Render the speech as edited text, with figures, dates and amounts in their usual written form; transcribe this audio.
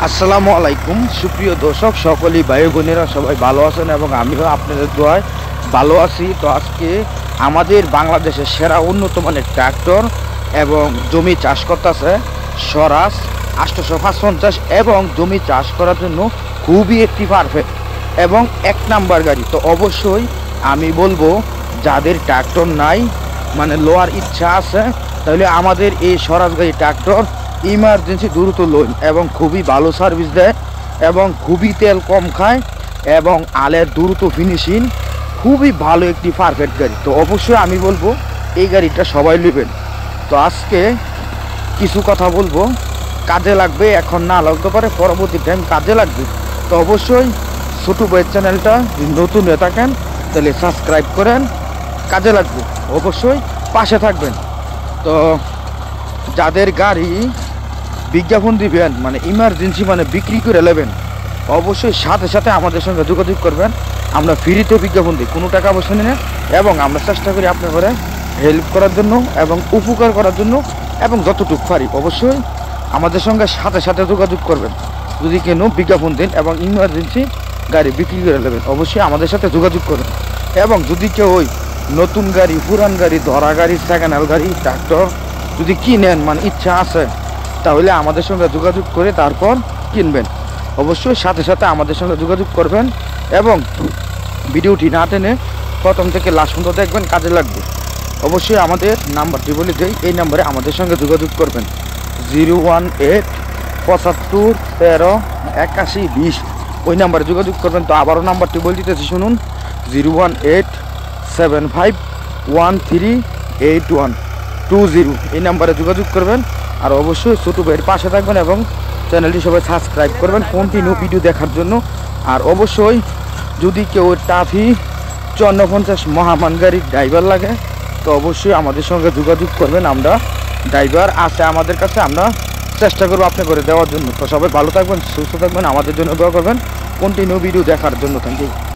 আসসালামু আলাইকুম সুপ্রিয় দর্শক, সকলেই ভাই বোনেরা সবাই ভালো আছেন এবং আমিও আপনাদের দোয়ায় ভালো আছি। তো আজকে আমাদের বাংলাদেশের সেরা উন্নত মানের ট্রাক্টর এবং জমি চাষ করতেছে স্বরাজ 855 এবং জমি চাষ করার জন্য খুবই একটি পারফেক্ট এবং এক নাম্বার গাড়ি। তো অবশ্যই আমি বলবো, যাদের ট্রাক্টর নাই মানে লোয়ার ইচ্ছা আছে, তাহলে আমাদের এই স্বরাজ গাড়ি ট্রাক্টর ইমার্জেন্সি দ্রুত লোন এবং খুবই ভালো সার্ভিস দেয় এবং খুবই তেল কম খায় এবং আলের দ্রুত ফিনিশিং, খুবই ভালো একটি পারফেক্ট গাড়ি। তো অবশ্যই আমি বলবো এই গাড়িটা সবাই নেবেন। তো আজকে কিছু কথা বলবো, কাজে লাগবে, এখন না লাগতে পারে, পরবর্তী টাইম কাজে লাগবে। তো অবশ্যই ছোটো ভাইয়ের চ্যানেলটা নতুন হয়ে থাকেন তাহলে সাবস্ক্রাইব করেন, কাজে লাগবে, অবশ্যই পাশে থাকবেন। তো যাদের গাড়ি বিজ্ঞাপন দিবেন মানে ইমার্জেন্সি মানে বিক্রি করে নেবেন, অবশ্যই সাথে সাথে আমাদের সঙ্গে যোগাযোগ করবেন। আমরা ফ্রিতে বিজ্ঞাপন দিই, কোনো টাকা পয়সা নিই না এবং আমরা চেষ্টা করি আপনার ঘরে হেল্প করার জন্য এবং উপকার করার জন্য এবং যতটুকু পারি অবশ্যই আমাদের সঙ্গে সাথে সাথে যোগাযোগ করবেন। যদি কেন বিজ্ঞাপন দিন এবং ইমার্জেন্সি গাড়ি বিক্রি করে নেবেন, অবশ্যই আমাদের সাথে যোগাযোগ করবেন। এবং যদি কেউ ওই নতুন গাড়ি, পুরান গাড়ি, ধরা গাড়ি, সেকেন্ড হ্যান্ড গাড়ি, ট্রাক্টর যদি কিনেন মানে ইচ্ছা আছে, তাহলে আমাদের সঙ্গে যোগাযোগ করে তারপর কিনবেন। অবশ্যই সাথে সাথে আমাদের সঙ্গে যোগাযোগ করবেন এবং ভিডিওটি না টেনে প্রথম থেকে লাস্ট পর্যন্ত দেখবেন, কাজে লাগবে। অবশ্যই আমাদের নাম্বারটি বলে দিই, এই নাম্বারে আমাদের সঙ্গে যোগাযোগ করবেন 018 75 13 81 20, ওই নাম্বারে যোগাযোগ করবেন। তো আবারও নাম্বারটি বলে দিতেছি, শুনুন, 018 75 13 8120, এই নাম্বারে যোগাযোগ করবেন। আর অবশ্যই ছোটো ভাইয়ের পাশে থাকবেন এবং চ্যানেলটি সবাই সাবস্ক্রাইব করবেন কন্টিনিউ ভিডিও দেখার জন্য। আর অবশ্যই যদি কেউ টাফি 5450 মহামান গাড়ির ড্রাইভার লাগে, তো অবশ্যই আমাদের সঙ্গে যোগাযোগ করবেন। আমরা ড্রাইভার আছে আমাদের কাছে, আমরা চেষ্টা করবো আপনি করে দেওয়ার জন্য। তো সবাই ভালো থাকবেন, সুস্থ থাকবেন, আমাদের জন্য দোয়া করবেন, কন্টিনিউ ভিডিও দেখার জন্য। Thank you.